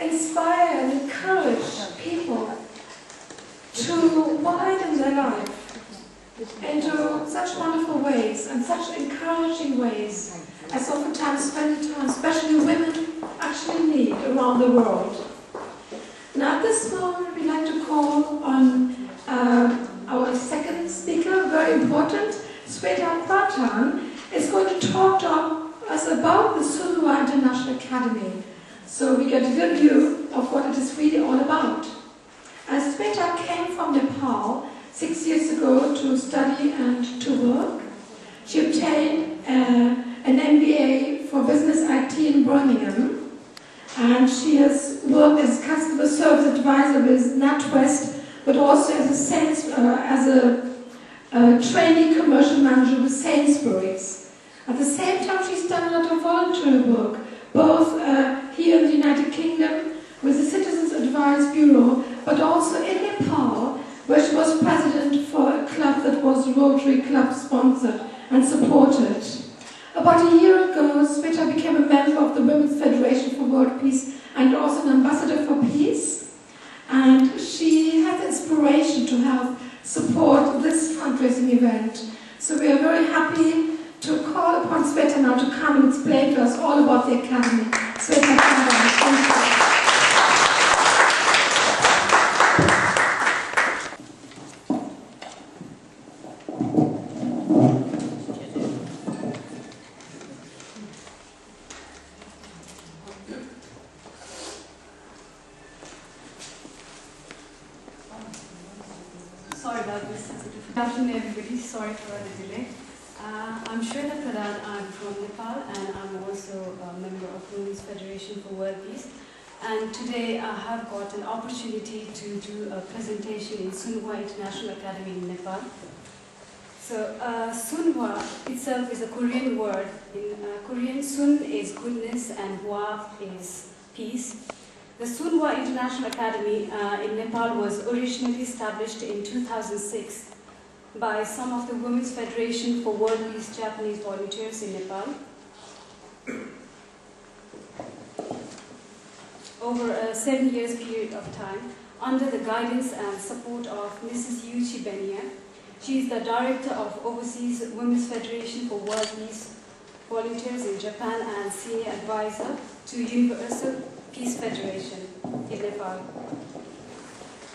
Inspire and encourage people to widen their life into such wonderful ways and such encouraging ways as oftentimes many times, especially women, actually need around the world. Now at this moment we'd like to call on our second speaker, very important, Sveta Pratan, is going to talk to us about the Sunwa International Academy. So we get a good view of what it is really all about. Sveta came from Nepal 6 years ago to study and to work. She obtained an MBA for Business IT in Birmingham, and she has worked as customer service advisor with NatWest, but also as a sales, trainee commercial manager with Sainsbury's. At the same time, she's done a lot of voluntary work, both here in the United Kingdom with the Citizens Advice Bureau, but also in Nepal, where she was president for a club that was Rotary Club sponsored and supported. About a year ago, Sveta became a member of the Women's Federation for World Peace and also an ambassador for peace. And she had inspiration to help support this fundraising event. So we are very happy to call upon Sveta now to come and explain to us all about the Academy. Sveta, thank you. Sorry about this. Good afternoon, everybody. Sorry for the delay. I'm Sveta Pratan. I'm from Nepal, and I'm also a member of Women's Federation for World Peace. And today I have got an opportunity to do a presentation in Sunwa International Academy in Nepal. So Sunwa itself is a Korean word. In Korean, Sun is goodness and Hwa is peace. The Sunwa International Academy in Nepal was originally established in 2006 by some of the Women's Federation for World Peace Japanese volunteers in Nepal. Over a 7 years period of time, under the guidance and support of Mrs. Yuichi Benya. She is the Director of Overseas Women's Federation for World Peace Volunteers in Japan and Senior Advisor to Universal Peace Federation in Nepal.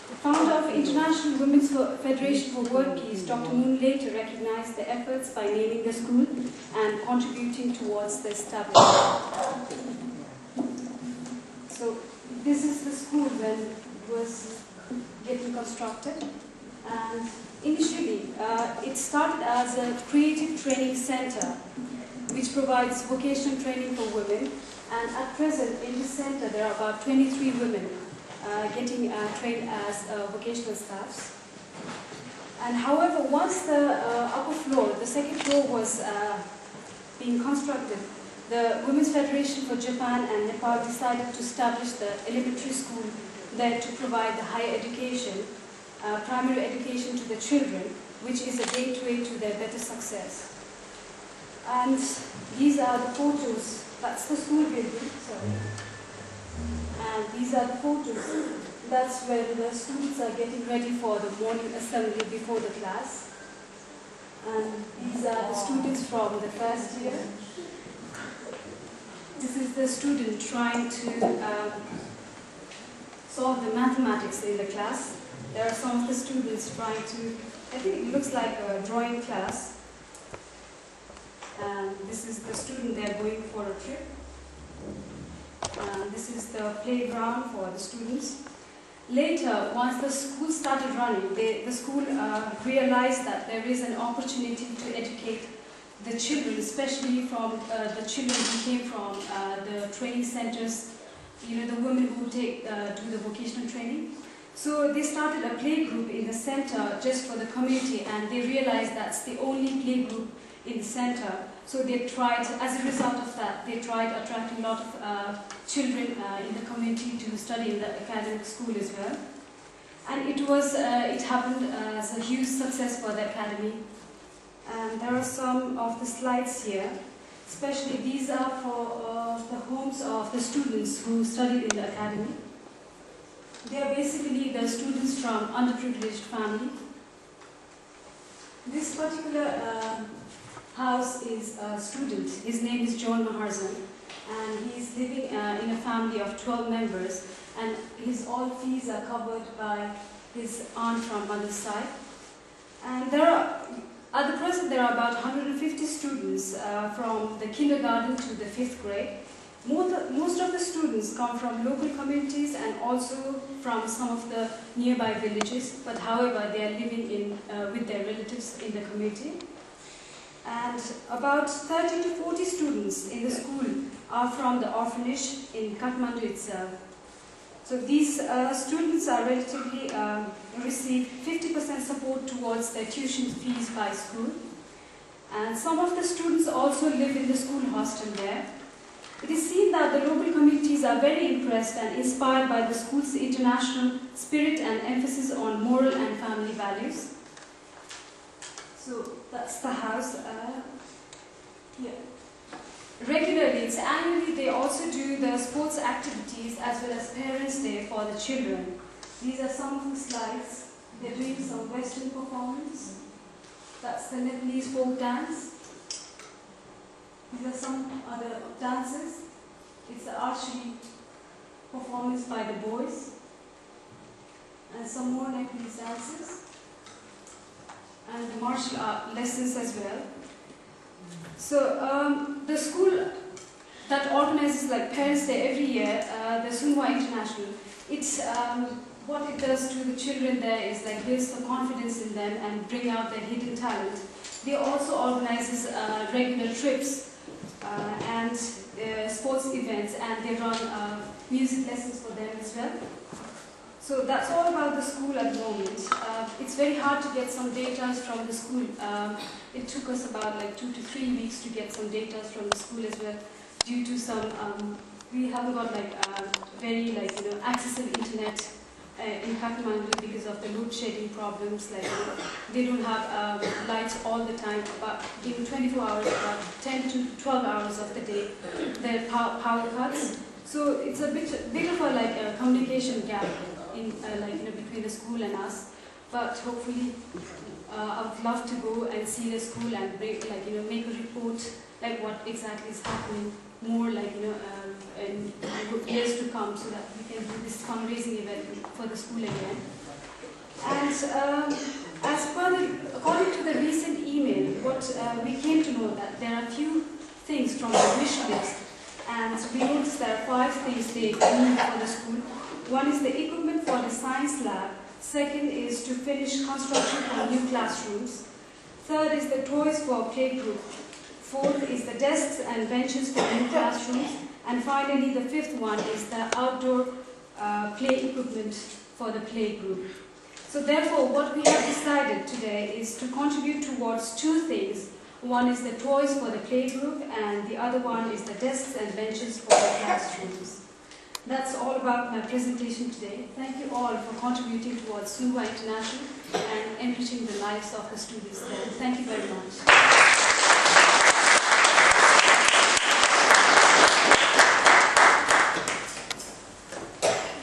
The founder of International Women's Federation for World Peace, Dr. Moon, later recognized the efforts by naming the school and contributing towards the establishment. So this is the school when it was getting constructed, and initially it started as a creative training center which provides vocational training for women. And at present, in this center, there are about 23 women getting trained as vocational staffs. And however, once the upper floor, the second floor was being constructed, the Women's Federation for Japan and Nepal decided to establish the elementary school there to provide the higher education, primary education to the children, which is a gateway to their better success. And these are the photos. That's the school building, sorry. And these are the photos. That's where the students are getting ready for the morning assembly before the class. And these are the students from the first year. This is the student trying to solve the mathematics in the class. There are some of the students trying to, I think it looks like a drawing class. And this is the student there going for a trip. And this is the playground for the students. Later, once the school started running, the school realized that there is an opportunity to educate the children, especially from the children who came from the training centers, you know, the women who do the vocational training. So they started a play group in the center just for the community, and they realized that's the only play group in the center. So they tried, as a result of that, they tried attracting a lot of children in the community to study in the academic school as well. And it happened as a huge success for the academy. And there are some of the slides here. Especially these are for the homes of the students who studied in the academy. They are basically the students from underprivileged family. This particular house is a student. His name is John Maharzan, and he is living in a family of 12 members, and his all fees are covered by his aunt from mother's side. And at the present there are about 150 students from the kindergarten to the 5th grade. Most of the students come from local communities and also from some of the nearby villages, but however they are living with their relatives in the community. And about 30 to 40 students in the school are from the orphanage in Kathmandu itself. So these students are relatively receive 50% support towards their tuition fees by school. And some of the students also live in the school hostel there. It is seen that the local communities are very impressed and inspired by the school's international spirit and emphasis on moral and family values. So that's the house. Regularly, it's annually, they also do the sports activities as well as Parents' Day for the children. These are some of the slides. They're doing some Western performance. That's the Nepalese folk dance. These are some other dances. It's the archery performance by the boys. And some more Nepalese dances. And the martial art lessons as well. So the school that organizes like Parents' Day every year, the Sunwa International, it's what it does to the children there is like builds the confidence in them and bring out their hidden talent. They also organizes regular trips and sports events, and they run music lessons for them as well. So that's all about the school at the moment. It's very hard to get some data from the school. It took us about like 2 to 3 weeks to get some data from the school as well, due to some we haven't got like very accessible internet in Kathmandu because of the load shedding problems. Like they don't have lights all the time. About 24 hours, about 10 to 12 hours of the day, there are power cuts. So it's a bit of a communication gap in between the school and us. But hopefully, I would love to go and see the school and make a report like what exactly is happening more in years to come, so that we can do this fundraising event for the school again. And according to the recent email, what we came to know that there are a few things from the wish list, and we noticed there are 5 things they need for the school. One is the equipment for the science lab. Second is to finish construction for new classrooms. Third is the toys for playgroup. Fourth is the desks and benches for new classrooms. And finally, the 5th one is the outdoor play equipment for the playgroup. So therefore, what we have decided today is to contribute towards 2 things. One is the toys for the playgroup, and the other one is the desks and benches for the classrooms. That's all about my presentation today. Thank you all for contributing towards Sunwa International and enriching the lives of the students there. Thank you very much.